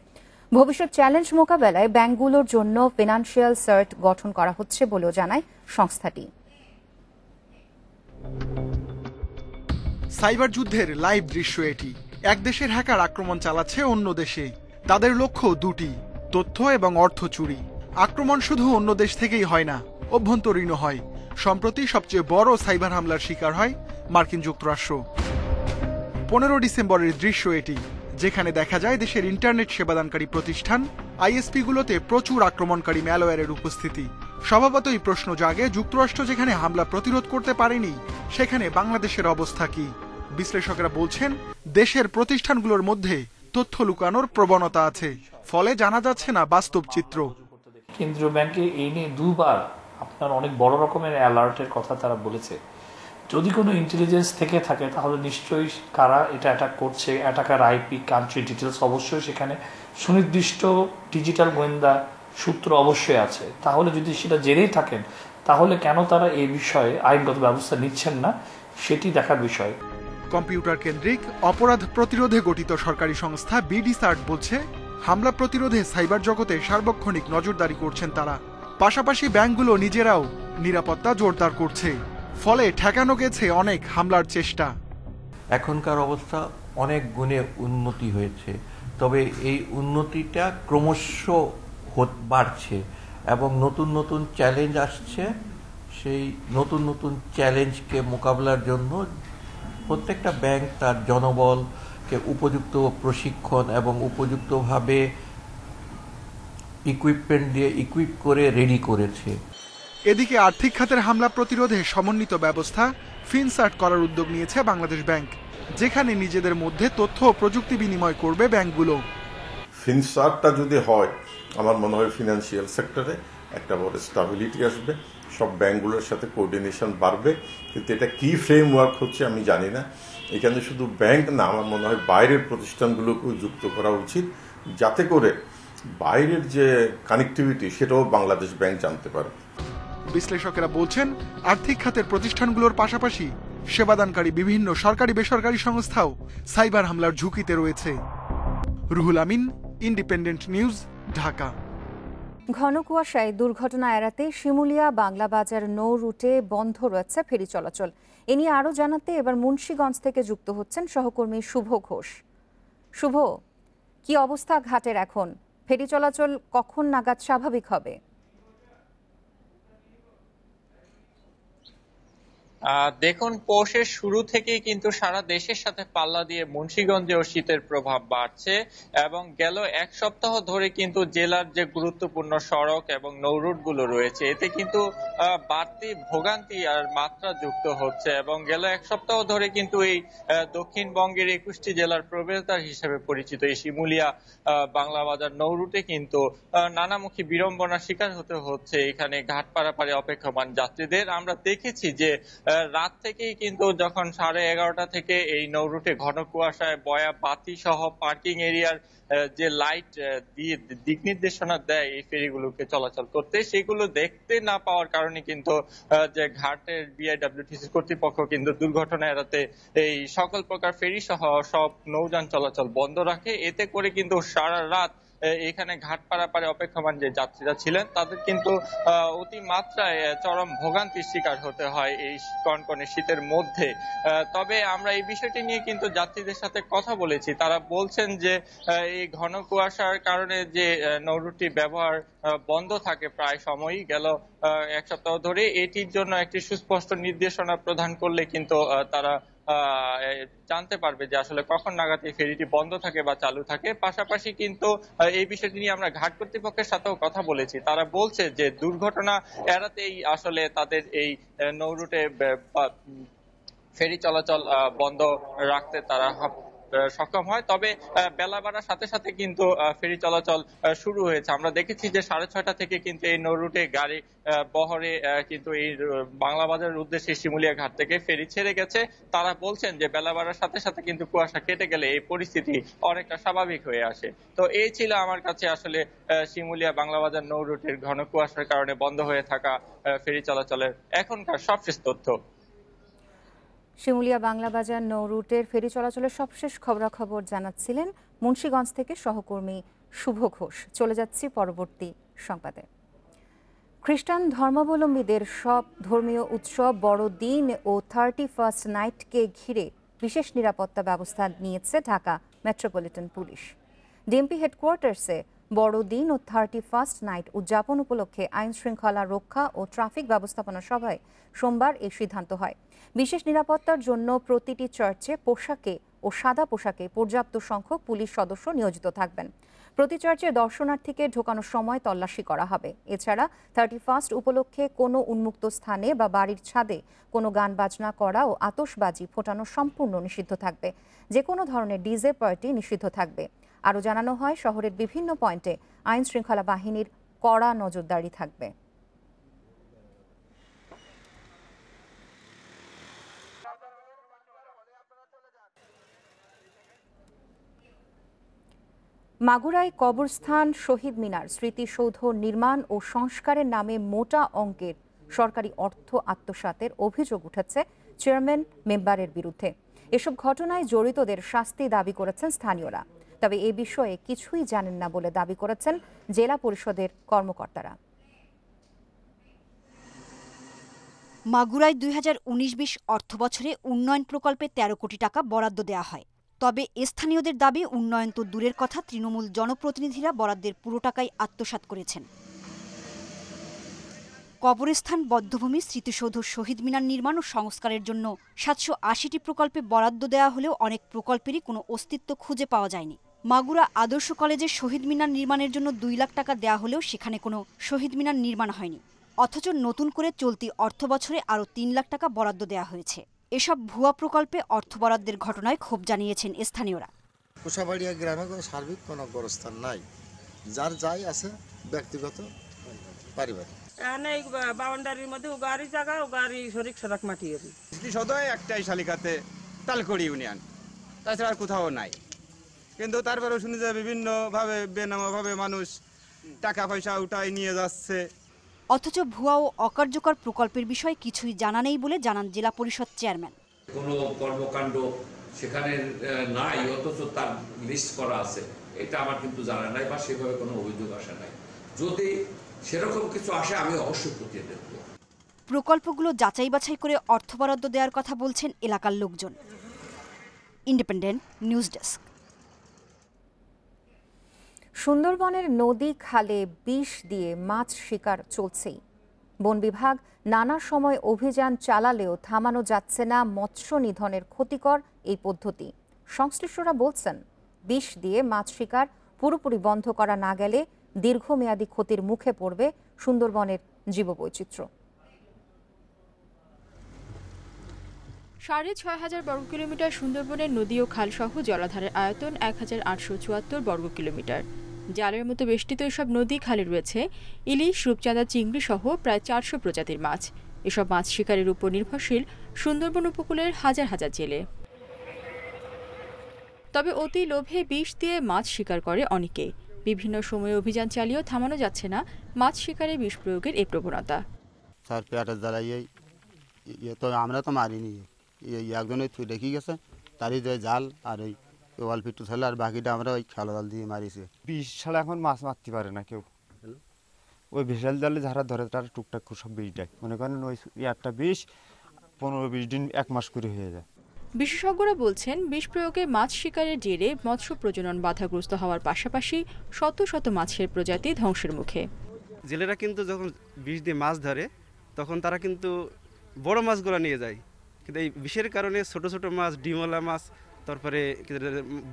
S1: ভবিষ্যৎ চ্যালেঞ্জ মোকাবেলায় ব্যাংকগুলোর জন্য ফিনান্সিয়াল সার্ট গঠন করা হচ্ছে বলেও জানায় সংস্থাটি।
S22: সাইবার যুদ্ধের লাইভ দৃশ্য এটি। এক দেশের হ্যাকার আক্রমণ চালাচ্ছে অন্য দেশে। তাদের লক্ষ্য 2টি, তথ্য এবং অর্থ চুরি। আক্রমণ শুধু অন্য দেশ থেকেই হয় না, অভ্যন্তরীণও হয়। সম্প্রতি সবচেয়ে বড় সাইবার হামলার শিকার হয় মার্কিন যুক্তরাষ্ট্র। 15 ডিসেম্বরের দৃশ্য এটি, যেখানে দেখা যায় দেশের ইন্টারনেট সেবাদানকারী প্রতিষ্ঠান আইএসপিগুলোতে প্রচুর আক্রমণকারী ম্যালওয়্যারের উপস্থিতি। স্বভাবতই প্রশ্ন জাগে, যুক্তরাষ্ট্র যেখানে হামলা প্রতিরোধ করতে পারেনি, সেখানে বাংলাদেশের অবস্থা কি? বিশ্লেষকরা বলছেন দেশের প্রতিষ্ঠানগুলোর মধ্যে তথ্য লুকানোর প্রবণতা আছে, ফলে জানা যাচ্ছে না বাস্তব চিত্র।
S3: কেন্দ্রীয় ব্যাংকে এই নিয়ে দুবার আপনার অনেক বড় রকমের অ্যালার্টের কথা তারা বলেছে। যদি কোনো ইন্টেলিজেন্স থেকে থাকে তাহলে নিশ্চয়ই কারা এটা অ্যাটাক করছে, অ্যাটাকার আইপি, কান্ট্রি ডিটেলস অবশ্যই সেখানে সুনির্দিষ্ট ডিজিটাল গোয়েন্দা সূত্র অবশ্যই আছে। তাহলে যদি সেটা জেনেই থাকেন তাহলে কেন তারা এই বিষয়ে আইনগত ব্যবস্থা নিচ্ছেন না সেটি দেখার বিষয়।
S22: কম্পিউটার কেন্দ্রিক অপরাধ প্রতিরোধে গঠিত সরকারি সংস্থা বিডিসার্ট বলছে, হামলা প্রতিরোধে সাইবার জগতে সার্বক্ষণিক নজরদারি করছেন তারা। পাশাপাশি ব্যাংকগুলো নিজেরাও নিরাপত্তা জোরদার করছে, ফলে ঠেকানো গেছে অনেক হামলার চেষ্টা।
S4: এখনকার অবস্থা অনেক গুণে উন্নতি হয়েছে, তবে এই উন্নতিটা ক্রমশ বাড়ছে এবং নতুন নতুন চ্যালেঞ্জ আসছে। সেই নতুন নতুন চ্যালেঞ্জকে মোকাবেলার জন্য প্রত্যেকটা ব্যাংক তার জনবলকে উপযুক্ত প্রশিক্ষণ এবং উপযুক্তভাবে ইকুইপমেন্ট দিয়ে ইকুইপ করে রেডি করেছে।
S22: এদিকে আর্থিক খাতের হামলা প্রতিরোধে সমন্বিত ব্যবস্থা ফিনসার্ট করার উদ্যোগ নিয়েছে বাংলাদেশ ব্যাংক, যেখানে নিজেদের মধ্যে তথ্য ও প্রযুক্তি বিনিময় করবে ব্যাংকগুলো।
S23: ফিনসার্টটা যদি হয়, আমার মনে হয় ফিনান্সিয়াল সেক্টরে একটা বড় স্টেবিলিটি আসবে, সব ব্যাংকগুলোর সাথে কোঅর্ডিনেশন বাড়বে। কিন্তু এটা কি ফ্রেমওয়ার্ক হচ্ছে আমি জানি না। এখানে শুধু ব্যাংক না, আমার মনে হয় বাইরের প্রতিষ্ঠানগুলোকেও যুক্ত করা উচিত, যাতে করে বাইরের যে কানেক্টিভিটি সেটাও বাংলাদেশ ব্যাংক জানতে পারে।
S22: বিশ্লেষকেরা বলছেন, আর্থিক খাতের প্রতিষ্ঠানগুলোর পাশাপাশি সেবাদানকারী বিভিন্ন সরকারি বেসরকারি সংস্থাও সাইবার হামলার ঝুঁকিতে রয়েছে। Ruhul Amin, independent News, Dhaka.
S1: ঘন কুয়াশায় দুর্ঘটনা এড়াতে শিমুলিয়া বাংলা বাজার নৌ রুটে বন্ধ রয়েছে ফেরি চলাচল। এ নিয়ে আরও জানাতে এবার মুন্সিগঞ্জ থেকে যুক্ত হচ্ছেন সহকর্মী শুভ ঘোষ। শুভ, কি অবস্থা ঘাটের এখন? ফেরি চলাচল কখন নাগাদ স্বাভাবিক হবে?
S24: দেখুন, পৌষের শুরু থেকেই কিন্তু সারা দেশের সাথে পাল্লা দিয়ে মুন্সিগঞ্জেও শীতের প্রভাব বাড়ছে এবং গেল এক সপ্তাহ ধরে কিন্তু জেলার যে গুরুত্বপূর্ণ সড়ক এবং নৌরুট গুলো রয়েছে এতে কিন্তু বাড়তি ভোগান্তি আর মাত্রা যুক্ত হচ্ছে এবং গেল এক সপ্তাহ ধরে কিন্তু এই দক্ষিণবঙ্গের 21টি জেলার প্রবেশদ্বার হিসেবে পরিচিত এই শিমুলিয়া বাংলা বাজার নৌরুটে কিন্তু নানামুখী বিড়ম্বনার শিকার হতে হচ্ছে এখানে ঘাট পারাপারে অপেক্ষমান যাত্রীদের। আমরা দেখেছি যে রাত থেকেই কিন্তু যখন 11:30 থেকে এই নৌরুটে ঘন কুয়াশায় বয়া বাতি সহ পার্কিং এরিয়ার যে লাইট দিয়ে দিক নির্দেশনা দেয় এই ফেরিগুলোকে চলাচল করতে, সেগুলো দেখতে না পাওয়ার কারণে কিন্তু যে ঘাটের বিআইডব্লিউটিসি কর্তৃপক্ষ কিন্তু দুর্ঘটনা এড়াতে এই সকল প্রকার ফেরি সহ সব নৌযান চলাচল বন্ধ রাখে। এতে করে কিন্তু সারা রাত এখানে ঘাট পারাপারে অপেক্ষমান যে যাত্রীরা ছিলেন তাদের কিন্তু অতিমাত্রায় চরম ভোগান্তির শিকার হতে হয় এই কনকনে শীতের মধ্যে। তবে আমরা এই বিষয়টি নিয়ে কিন্তু যাত্রীদের সাথে কথা বলেছি, তারা বলছেন যে এই ঘন কুয়াশার কারণে যে নৌরুটটি ব্যবহার বন্ধ থাকে প্রায় সময়ই গেল এক সপ্তাহ ধরে, এটির জন্য একটি সুস্পষ্ট নির্দেশনা প্রদান করলে কিন্তু তারা জানতে পারবে যে আসলে কখন নাগাদ এই ফেরিটি বন্ধ থাকে বা চালু থাকে। পাশাপাশি কিন্তু এই বিষয়টি নিয়ে আমরা ঘাট কর্তৃপক্ষের সাথেও কথা বলেছি, তারা বলছে যে দুর্ঘটনা এড়াতেই আসলে তাদের এই নৌরুটে ফেরি চলাচল বন্ধ রাখতে তারা সক্ষম হয়। তবে বেলা বাড়ার সাথে সাথে কিন্তু ফেরি চলাচল শুরু হয়েছে। আমরা দেখেছি যে 6:30 থেকে কিন্তু এই নৌরুটে গাড়ি বহরে কিন্তু এই বাংলা বাজারের উদ্দেশ্যে শিমুলিয়া ঘাট থেকে ফেরি ছেড়ে গেছে। তারা বলছেন যে বেলা বাড়ার সাথে সাথে কিন্তু কুয়াশা কেটে গেলে এই পরিস্থিতি অনেকটা স্বাভাবিক হয়ে আসে। তো এই ছিল আমার কাছে আসলে শিমুলিয়া বাংলা বাজার নৌরুটের ঘন কুয়াশার কারণে বন্ধ হয়ে থাকা ফেরি চলাচলের এখনকার সবশেষ তথ্য।
S1: শিমুলিয়া বাংলা বাজার নৌ রুটের ফেরি চলাচলের সবশেষ খবরাখবর জানাচ্ছিলেন মুন্সিগঞ্জ থেকে সহকর্মী শুভ ঘোষ। চলে যাচ্ছি পরবর্তী সংবাদে। খ্রিস্টান ধর্মাবলম্বীদের সব ধর্মীয় উৎসব বড়দিন ও 31st নাইটকে ঘিরে বিশেষ নিরাপত্তা ব্যবস্থা নিয়েছে ঢাকা মেট্রোপলিটন পুলিশ। ডিএমপি হেডকোয়ার্টার্সে বড়দিন ও 31st নাইট উদযাপন উপলক্ষে আইন শৃঙ্খলা রক্ষা ও ট্রাফিক ব্যবস্থাপনা সভায় সোমবার এই সিদ্ধান্ত হয়। বিশেষ নিরাপত্তার জন্য প্রতিটি চার্চে পোশাকে ও সাদা পোশাকে পর্যাপ্ত সংখ্যক পুলিশ সদস্য নিয়োজিত থাকবেন। প্রতি চার্চে দর্শনার্থীকে ঢোকানোর সময় তল্লাশি করা হবে। এছাড়া 31 উপলক্ষে কোনো উন্মুক্ত স্থানে বা বাড়ির ছাদে কোনো গান বাজনা করা ও আতশবাজি ফোটানো সম্পূর্ণ নিষিদ্ধ থাকবে। যে কোনো ধরনের ডিজে পার্টি নিষিদ্ধ থাকবে। আরও জানানো হয়, শহরের বিভিন্ন পয়েন্টে আইন শৃঙ্খলা বাহিনীর কড়া নজরদারি থাকবে। মাগুরায় কবরস্থান, শহীদ মিনার, স্মৃতিসৌধ নির্মাণ ও সংস্কারের নামে মোটা অঙ্কের সরকারি অর্থ আত্মসাতের অভিযোগ উঠেছে চেয়ারম্যান মেম্বারের বিরুদ্ধে। এসব ঘটনায় জড়িতদের শাস্তি দাবি করেছেন স্থানীয়রা। তবে এ বিষয়ে কিছুই জানেন না বলে দাবি করেছেন জেলা পরিষদের কর্মকর্তারা।
S2: মাগুরায় 2019-20 অর্থবছরে উন্নয়ন প্রকল্পে 13 কোটি টাকা বরাদ্দ দেওয়া হয়। তবে স্থানীয়দের দাবি, উন্নয়ন তো দূরের কথা, তৃণমূল জনপ্রতিনিধিরা বরাদ্দের পুরো টাকাই আত্মসাৎ করেছেন। কবরস্থান, বধ্যভূমি, স্মৃতিসৌধ, শহীদ মিনার নির্মাণ ও সংস্কারের জন্য 780টি প্রকল্পে বরাদ্দ দেওয়া হলেও অনেক প্রকল্পেরই কোনো অস্তিত্ব খুঁজে পাওয়া যায়নি। মাগুরা আদর্শ কলেজে শহীদ মিনার নির্মাণের জন্য 2 লাখ টাকা দেওয়া হলেও সেখানে কোনো শহীদ মিনার নির্মাণ হয়নি। অথচ নতুন করে চলতি অর্থ বছরে আরও 3 লাখ টাকা বরাদ্দ দেওয়া হয়েছে। এসব ভুয়া প্রকল্পে অর্থ বরাদ্দের ঘটনায় ক্ষোভ জানিয়েছেন স্থানীয়রা।
S5: কুশাবাড়িয়া গ্রামে কোনো সার্বিক কোনো গোরস্থান নাই, যার যাই আছে ব্যক্তিগত পারিবারিক।
S6: এই বাউন্ডারির মধ্যে উগারি জায়গা, উগারি শরিক সড়ক মাটি
S7: স্মৃতিসৌধ একটাই শালিকাতে তালকড়ি ইউনিয়ন, তাছাড়া আর কোথাও নাই। কিন্তু তারপরেও শুনি যে বিভিন্নভাবে বেনামাভাবে মানুষ টাকা পয়সা উঠায় নিয়ে যাচ্ছে।
S2: অথচ ভুয়া ও অকার্যকর প্রকল্পের বিষয়ে কিছুই জানা নেই বলে জানান জেলা পরিষদ চেয়ারম্যান।
S25: কোনো কর্মকাণ্ড সেখানে নাই, অথচ তার লিস্ট করা আছে, এটা আমার কিন্তু জানা নাই বা সেভাবে কোনো অভিযোগ আসে নাই। যদি সেরকম কিছু আসে আমি অবশ্যই খতিয়ে দেখব।
S2: প্রকল্পগুলো যাচাই বাছাই করে অর্থ বরাদ্দ দেওয়ার কথা বলছেন এলাকার লোকজন। Independent news desk.
S1: সুন্দরবনের নদী খালে বিষ দিয়ে মাছ শিকার চলছেই। বন বিভাগ নানা সময় অভিযান চালালেও থামানো যাচ্ছে না মৎস্য নিধনের ক্ষতিকর এই পদ্ধতি। সংশ্লিষ্টরা বলছেন, বিষ দিয়ে মাছ শিকার পুরোপুরি বন্ধ করা না গেলে দীর্ঘমেয়াদী ক্ষতির মুখে পড়বে সুন্দরবনের জীববৈচিত্র্য।
S26: ৬,৫০০ বর্গ কিলোমিটার সুন্দরবনের নদী ও খালসহ জলাধারের আয়তন ১,৮৭৪ বর্গ কিলোমিটার। জালের মতো বেষ্টিত এসব নদী খালে রয়েছে ইলিশ, রূপচাঁদা, চিংড়ি সহ প্রায় ৪০০ প্রজাতির মাছ। এসব মাছ শিকারের উপর নির্ভরশীল সুন্দরবন উপকূলের হাজার হাজার জেলে। তবে অতি লোভে বিষ দিয়ে মাছ শিকার করে অনেকে। বিভিন্ন সময়ে অভিযান চালিয়েও থামানো যাচ্ছে না মাছ শিকারে বিষ প্রয়োগের এই প্রবণতা।
S27: স্যার পেয়াটা জ্বালাই তো আমরা তো মারিনি, একজনে রেখে গেছে, তারই যে জাল আর ওই অল্প একটু ছিল, আর বাকিটা আমরা ওই খেলা জাল দিয়ে মারিছে।
S28: বিষ ছাড়া এখন মাছ মারতে পারে না কেউ। ওই বিশাল জালে যারা ধরে তারা টুকটাক সব বিষ দেয়। মনে করেন ওই একটা বিষ 15-20 দিন 1 মাস করে হয়ে যায়।
S26: বিশেষজ্ঞরা বলছেন, বিষ প্রয়োগে মাছ শিকারের জেরে মৎস্য প্রজনন বাধাগ্রস্ত হওয়ার পাশাপাশি শত শত মাছের প্রজাতি ধ্বংসের মুখে।
S29: জেলেরা কিন্তু যখন বিষ দিয়ে মাছ ধরে তখন তারা কিন্তু বড় মাছগুলো নিয়ে যায়, কিন্তু এই বিষের কারণে ছোট ছোট মাছ, ডিমওয়ালা মাছ, তারপরে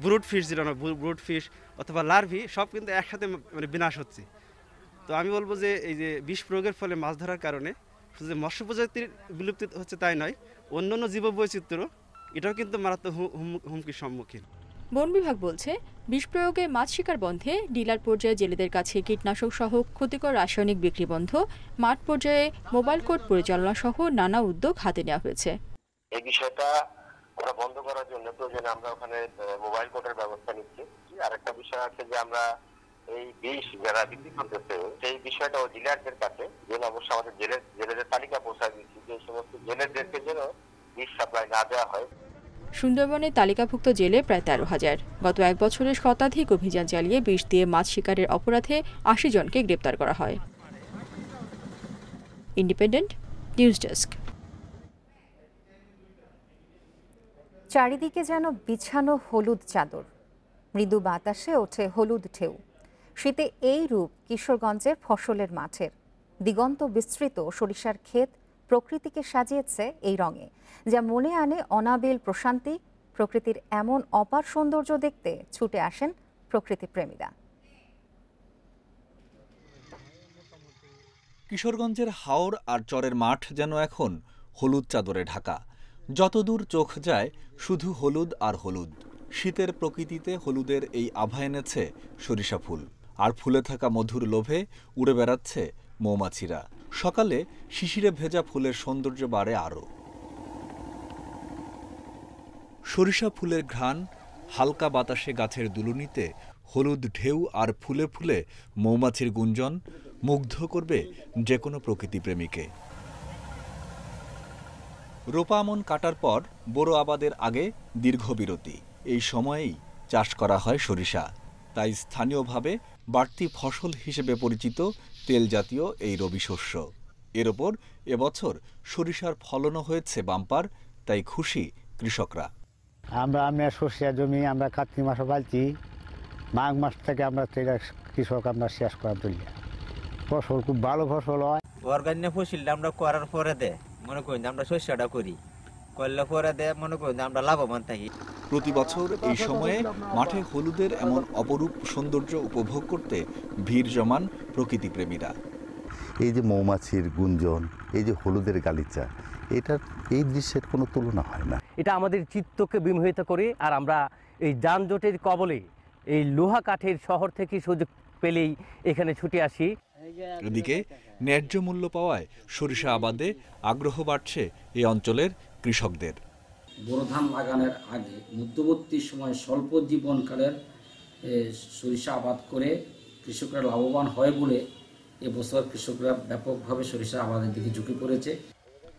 S29: ব্রুট ফিশ, যেটা ব্রুট ফিশ অথবা লার্ভি, সব কিন্তু একসাথে মানে বিনাশ হচ্ছে। তো আমি বলবো যে এই যে বিষ প্রয়োগের ফলে মাছ ধরার কারণে শুধু যে মৎস্য প্রজাতির বিলুপ্তি হচ্ছে তাই নয়, অন্যান্য জীববৈচিত্র্য এটাও কিন্তু মারাত্মক হুমকির সম্মুখীন।
S26: বন বিভাগ বলছে, বিষ প্রয়োগে মাছ শিকার বন্ধে ডিলার পর্যায়ে জেলেদের কাছে কীটনাশক সহ ক্ষতিকর রাসায়নিক বিক্রি বন্ধ, মাঠ পর্যায়ে মোবাইল কোর্ট পরিচালনা সহ নানা উদ্যোগ হাতে নেওয়া হয়েছে।
S30: এই বিষয়টা ওরা বন্ধ করার জন্য প্রয়োজনে আমরা ওখানে মোবাইল কোর্টের ব্যবস্থা নিচ্ছি। আর একটা বিষয় আছে যে আমরা এই বিষ যারা বিক্রি করতেছে সেই বিষয়টা ও ডিলারদের কাছে যেন অবশ্যই আমাদের জেলেদের তালিকা পৌঁছায় দিচ্ছি, যে সমস্ত জেলেদেরকে যেন বিষ সাপ্লাই না দেওয়া হয়।
S26: সুন্দরবনে তালিকাভুক্ত জেলে প্রায় ১৩,০০০। গত 1 বছরে শতাধিক অভিযান চালিয়ে বিষ দিয়ে মাছ শিকারের অপরাধে ৮০ জনকে গ্রেপ্তার করা হয়। Independent news desk.
S1: চারিদিকে যেন বিছানো হলুদ চাদর, মৃদু বাতাসে ওঠে হলুদ ঢেউ। শীতে এই রূপ কিশোরগঞ্জের ফসলের মাঠের। দিগন্ত বিস্তৃত সরিষার ক্ষেত প্রকৃতিকে সাজিয়েছে এই রঙে, যা মনে আনে অনাবিল প্রশান্তি। প্রকৃতির এমন অপার সৌন্দর্য দেখতে ছুটে আসেন প্রকৃতি প্রেমীরা।
S19: কিশোরগঞ্জের হাওর আর চরের মাঠ যেন এখন হলুদ চাদরে ঢাকা। যতদূর চোখ যায় শুধু হলুদ আর হলুদ। শীতের প্রকৃতিতে হলুদের এই আভা এনেছে সরিষা ফুল, আর ফুলে থাকা মধুর লোভে উড়ে বেড়াচ্ছে মৌমাছিরা। সকালে শিশিরে ভেজা ফুলের সৌন্দর্য বাড়ে আরও। সরিষা ফুলের ঘ্রাণ, হালকা বাতাসে গাছের দুলুনিতে হলুদ ঢেউ আর ফুলে ফুলে মৌমাছির গুঞ্জন মুগ্ধ করবে যে কোনো প্রকৃতিপ্রেমীকে। রোপা আমন কাটার পর বোরো আবাদের আগে দীর্ঘ বিরতি। এই সময়েই চাষ করা হয় সরিষা, তাই স্থানীয়ভাবে বাড়তি ফসল হিসেবে পরিচিত তেল জাতীয় এই রবি শস্য। এর ওপর এবছর সরিষার ফলনও হয়েছে বাম্পার, তাই খুশি কৃষকরা।
S8: আমরা সরিষা জমি আমরা কার্তিক মাসে পালছি, মাঘ মাস থেকে আমরা কৃষক আমরা শেষ করার জন্য ফসল খুব ভালো ফসল হয়।
S9: অর্গানিক ফসলটা আমরা করার পরে মনে করি আমরা শস্যটা করি, করলে পরে মনে করি আমরা লাভবান থাকি।
S19: প্রতি বছর এই সময়ে মাঠে হলুদের এমন অপরূপ সৌন্দর্য উপভোগ করতে ভিড় জমান প্রকৃতিপ্রেমীরা।
S10: এই যে মৌমাছির গুঞ্জন, এই যে হলুদের গালিচা, এই দৃশ্যের কোনো তুলনা হয় না।
S11: এটা আমাদের চিত্তকে বিমোহিত করে, আর আমরা এই যানজটের কবলে এই লোহা কাঠের শহর থেকে সুযোগ পেলেই এখানে ছুটে আসি।
S19: এদিকে ন্যায্য মূল্য পাওয়ায় সরিষা আবাদে আগ্রহ বাড়ছে এই অঞ্চলের কৃষকদের।
S12: বোরো ধান লাগানোর আগে মধ্যবর্তী সময় স্বল্প জীবনকালের সরিষা আবাদ করে কৃষকরা লাভবান হয় বলে এবছর কৃষকরা ব্যাপকভাবে সরিষা আবাদের দিকে ঝুঁকে পড়েছে।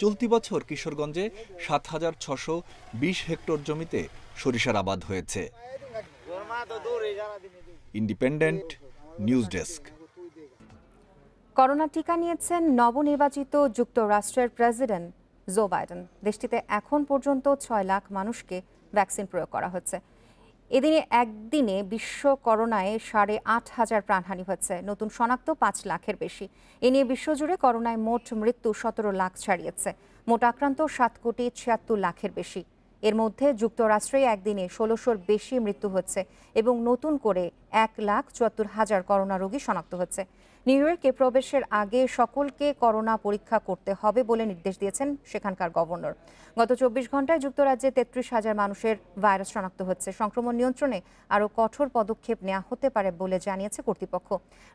S19: চলতি বছর কিশোরগঞ্জে ৭,৬২০ হেক্টর জমিতে সরিষার আবাদ হয়েছে। Independent news desk.
S1: করোনা টিকা নিয়েছেন নবনির্বাচিত যুক্তরাষ্ট্রের প্রেসিডেন্ট জো বাইডেন। দেশটিতে এখন পর্যন্ত ৬ লাখ মানুষকে ভ্যাকসিন প্রয়োগ করা হচ্ছে। এদিনে একদিনে বিশ্ব করোনায় ৮,৫০০ প্রাণহানি হচ্ছে, নতুন শনাক্ত ৫ লাখের বেশি। এ নিয়ে বিশ্বজুড়ে করোনায় মোট মৃত্যু ১৭ লাখ ছাড়িয়েছে, মোট আক্রান্ত ৭,৭৬,০০,০০০ বেশি। এর মধ্যে যুক্তরাষ্ট্রে একদিনে ১৬০০-র বেশি মৃত্যু হচ্ছে এবং নতুন করে ১,৭৪,০০০ করোনা রোগী শনাক্ত হচ্ছে। নিউ ইয়র্কে প্রবেশের আগে সকলকে করোনা পরীক্ষা করতে হবে বলে নির্দেশ দিয়েছেন সেখানকার গভর্নর। গত ২৪ ঘন্টায় যুক্তরাজ্যে ৩৩,০০০ মানুষের ভাইরাস শনাক্ত হচ্ছে। সংক্রমণ নিয়ন্ত্রণে আরও কঠোর পদক্ষেপ নেওয়া হতে পারে বলে জানিয়েছে কর্তৃপক্ষ।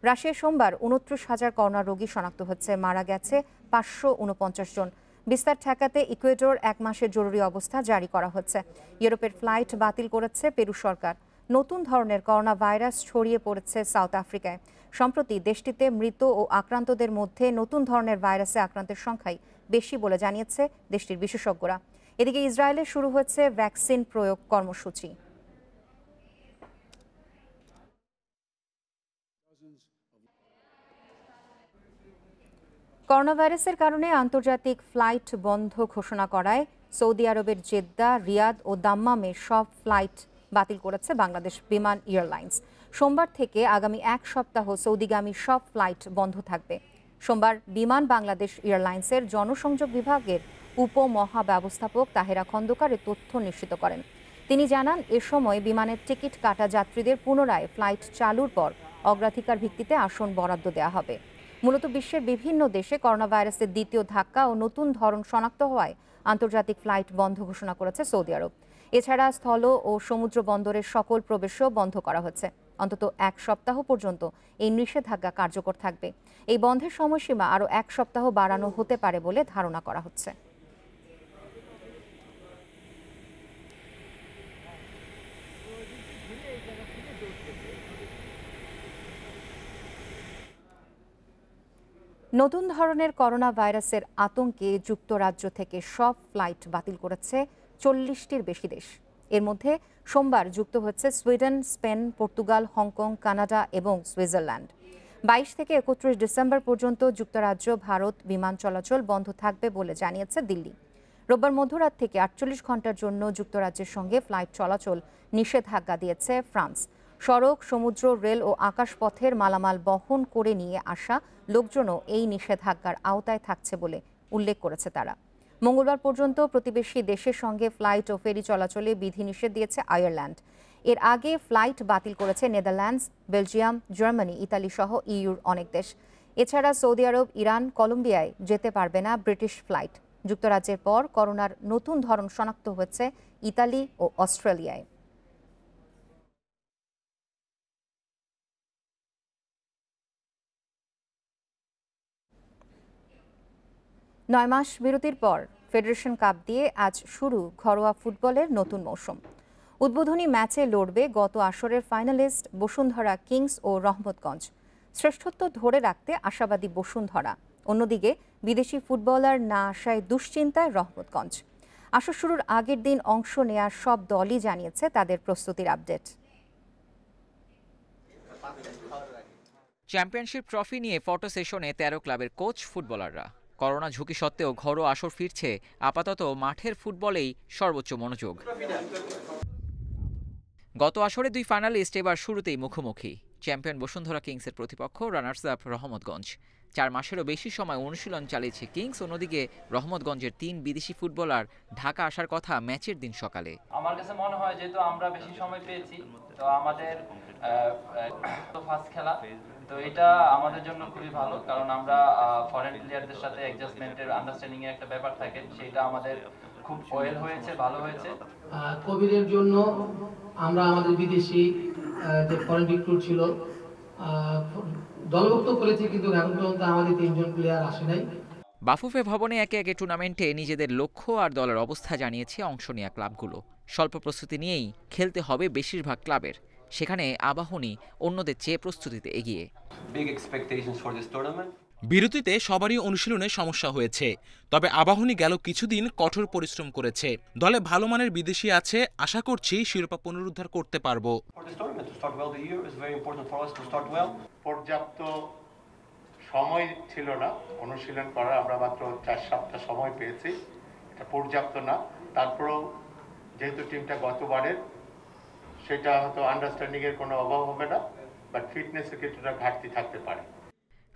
S1: রাশিয়ায় সোমবার ২৯,০০০ করোনা রোগী শনাক্ত হচ্ছে, মারা গেছে ৫৪৯ জন। বিস্তার ঠেকাতে ইকুয়েডর ১ মাসের জরুরি অবস্থা জারি করা হচ্ছে। ইউরোপের ফ্লাইট বাতিল করেছে পেরু সরকার। নতুন ধরনের করোনা ভাইরাস ছড়িয়ে পড়েছে সাউথ আফ্রিকায়। সম্প্রতি দেশটিতে মৃত ও আক্রান্তদের মধ্যে নতুন ধরনের ভাইরাসে আক্রান্তের সংখ্যাই বেশি বলে জানিয়েছে দেশটির বিশেষজ্ঞরা। এদিকে ইসরায়েলে শুরু হয়েছে ভ্যাকসিন প্রয়োগ কর্মসূচি। করোনা ভাইরাসের কারণে আন্তর্জাতিক ফ্লাইট বন্ধ ঘোষণা করায় সৌদি আরবের জেদ্দা, রিয়াদ ও দাম্মামের সব ফ্লাইট বাতিল করেছে বাংলাদেশ বিমান এয়ারলাইন্স। সোমবার থেকে আগামী ১ সপ্তাহ সৌদিগামী সব ফ্লাইট বন্ধ থাকবে। সোমবার বিমান বাংলাদেশ এয়ারলাইন্সের জনসংযোগ বিভাগের উপমহাব্যবস্থাপক তাহেরা খন্দকার এ তথ্য নিশ্চিত করেন। তিনি জানান, এ সময় বিমানের টিকিট কাটা যাত্রীদের পুনরায় ফ্লাইট চালুর পর অগ্রাধিকার ভিত্তিতে আসন বরাদ্দ দেওয়া হবে। মূলত বিশ্বের বিভিন্ন দেশে করোনা ভাইরাসের দ্বিতীয় ধাক্কা ও নতুন ধরন শনাক্ত হওয়ায় আন্তর্জাতিক ফ্লাইট বন্ধ ঘোষণা করেছে সৌদি আরব। এছাড়া স্থল ও সমুদ্র বন্দরের সকল প্রবেশও বন্ধ করা হচ্ছে। অন্তত ১ সপ্তাহ পর্যন্ত এই নিষেধাজ্ঞা কার্যকর থাকবে। এই বন্ধের সময়সীমা আরও ১ সপ্তাহ বাড়ানো হতে পারে বলে ধারণা করা হচ্ছে। নতুন ধরনের করোনা ভাইরাসের আতঙ্কে যুক্তরাজ্য থেকে সব ফ্লাইট বাতিল করেছে ৪০টির বেশি দেশ। এর মধ্যে সোমবার যুক্ত হচ্ছে Sweden, Spain, Portugal, Hong Kong, Canada এবং সুইজারল্যান্ড। ২২ থেকে ৩১ ডিসেম্বর পর্যন্ত যুক্তরাজ্য ভারত বিমান চলাচল বন্ধ থাকবে বলে জানিয়েছে দিল্লি। রোববার মধ্যরাত থেকে ৪৮ ঘন্টার জন্য যুক্তরাজ্যের সঙ্গে ফ্লাইট চলাচল নিষেধাজ্ঞা দিয়েছে ফ্রান্স। সড়ক, সমুদ্র, রেল ও আকাশপথের মালামাল বহন করে নিয়ে আসা লোকজনও এই নিষেধাজ্ঞার আওতায় থাকছে বলে উল্লেখ করেছে তারা। মঙ্গলবার পর্যন্ত প্রতিবেশী দেশের সঙ্গে ফ্লাইট ও ফেরি চলাচলে বিধিনিষেধ দিয়েছে আয়ারল্যান্ড। এর আগে ফ্লাইট বাতিল করেছে নেদারল্যান্ডস, বেলজিয়াম, জার্মানি, ইতালি সহ ইইউর অনেক দেশ। এছাড়া সৌদি আরব, ইরান, কলম্বিয়ায় যেতে পারবে না ব্রিটিশ ফ্লাইট। যুক্তরাজ্যের পর করোনার নতুন ধরন শনাক্ত হয়েছে ইতালি ও অস্ট্রেলিয়ায়। নয় মাস বিরতির পর ফেডারেশন কাপ দিয়ে আজ শুরু ঘরোয়া ফুটবলের নতুন মৌসুম। উদ্বোধনী ম্যাচে লড়বে গত আসরের ফাইনালিস্ট বসুন্ধরা কিংস ও রহমতগঞ্জ। শ্রেষ্ঠত্ব ধরে রাখতে আশাবাদী বসুন্ধরা, অন্যদিকে বিদেশি ফুটবলার না আসায় দুশ্চিন্তায় রহমতগঞ্জ। আসর শুরুর আগের দিন অংশ নেওয়ার সব দলই জানিয়েছে তাদের প্রস্তুতির আপডেট।
S3: চ্যাম্পিয়নশিপ ট্রফি নিয়ে ফটো সেশনে 13 ক্লাবের কোচ, ফুটবলাররা। করোনা ঝুঁকি সত্ত্বেও ঘরোয়া আসর ফিরছে, আপাতত মাঠের ফুটবলেই সর্বোচ্চ মনোযোগ। গত আসরে 2 ফাইনালিস্ট এবার শুরুতেই মুখোমুখি। চ্যাম্পিয়ন বসুন্ধরা কিংসের প্রতিপক্ষ রানার্স আপ রহমতগঞ্জ। 4 মাসেরও বেশি সময় অনুশীলন চালিয়েছে কিংস, অন্যদিকে রহমতগঞ্জের 3 বিদেশি ফুটবলার ঢাকা আসার কথা ম্যাচের দিন সকালে।
S4: আমার কাছে মনে হয় যেহেতু আমরা বেশি সময় পেয়েছি, তো আমাদের ফার্স্ট খেলা, তো এটা আমাদের জন্য খুবই ভালো, কারণ আমরা ফরেন প্লেয়ারদের সাথে অ্যাডজাস্টমেন্টের, আন্ডারস্ট্যান্ডিং এর একটা ব্যাপার থাকে, সেটা আমাদের খুব ওয়েল হয়েছে, ভালো হয়েছে।
S13: কোভিডের জন্য আমরা আমাদের বিদেশি যে ফরেন রিক্রুট ছিল দলভুক্ত করেছি, কিন্তু এখন পর্যন্ত আমাদের 3 জন প্লেয়ার আসে নাই।
S3: বাফুফে ভবনে একে একে টুর্নামেন্টে নিজেদের লক্ষ্য আর দলের অবস্থা জানিয়েছে অংশ নেওয়া ক্লাবগুলো। স্বল্প প্রস্তুতি নিয়েই খেলতে হবে বেশিরভাগ ক্লাবের, সেখানে আবাহনী অন্যদের চেয়ে প্রস্তুতিতে এগিয়ে।
S14: বিরতিতে সবারই অনুশীলনে সমস্যা হয়েছে, তবে আবাহনী গেল কিছুদিন কঠোর পরিশ্রম করেছে। দলে ভালো মানের বিদেশি আছে, আশা করছি শিরোপা পুনরুদ্ধার করতে পারবো।
S15: পর্যাপ্ত সময় ছিল না অনুশীলন করার, আমরা মাত্র 4 সপ্তাহ সময় পেয়েছি, এটা পর্যাপ্ত না। তারপরেও যেহেতু টিমটা গতবারের, সেটা হয়তো আন্ডারস্ট্যান্ডিং এর কোনো অভাব হবে না, বাট ফিটনেসের কিছুটা ঘাটতি থাকতে পারে।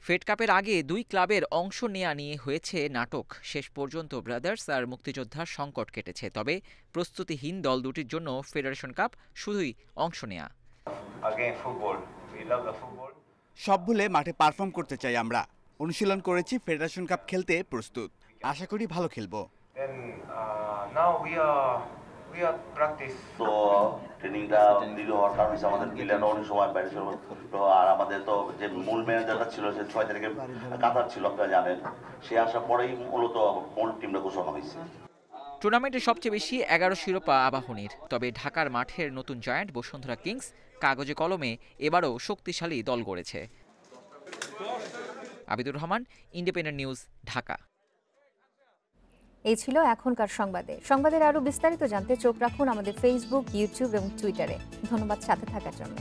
S3: ফেড কাপের আগে 2 ক্লাবের অংশ নেওয়া নিয়ে হয়েছে নাটক। শেষ পর্যন্ত ব্রাদার্স আর মুক্তিযোদ্ধার সংকট কেটেছে, তবে প্রস্তুতিহীন দল দুটির জন্য ফেডারেশন কাপ শুধুই অংশ নেওয়া।
S16: সব ভুলে মাঠে পারফর্ম করতে চাই আমরা। অনুশীলন করেছি, ফেডারেশন কাপ খেলতে প্রস্তুত, আশা করি ভালো খেলবো।
S17: তো ট্রেনিংটা দৃঢ় হওয়ার কারণ হচ্ছে আমাদের প্লেয়াররা অনেক সময় বাইরে ছিল, আর আমাদের তো যে মূল ম্যানেজারটা ছিল সে 6 তারিখে কাতার ছিল, আপনারা জানেন। সে আসার পরেই মূলত মূল টিমটা ঘোষণা হয়েছে।
S3: টুর্নামেন্টে সবচেয়ে বেশি 11 শিরোপা আবাহনীর, তবে ঢাকার মাঠের নতুন জয়ান্ট বসুন্ধরা কিংস কাগজে কলমে এবারও শক্তিশালী দল গড়েছে। Abidur Rahman, Independent News, Dhaka.
S1: এই ছিল এখনকার সংবাদের আরো বিস্তারিত জানতে চোখ রাখুন আমাদের ফেসবুক, ইউটিউব এবং টুইটারে। ধন্যবাদ সাথে থাকার জন্য।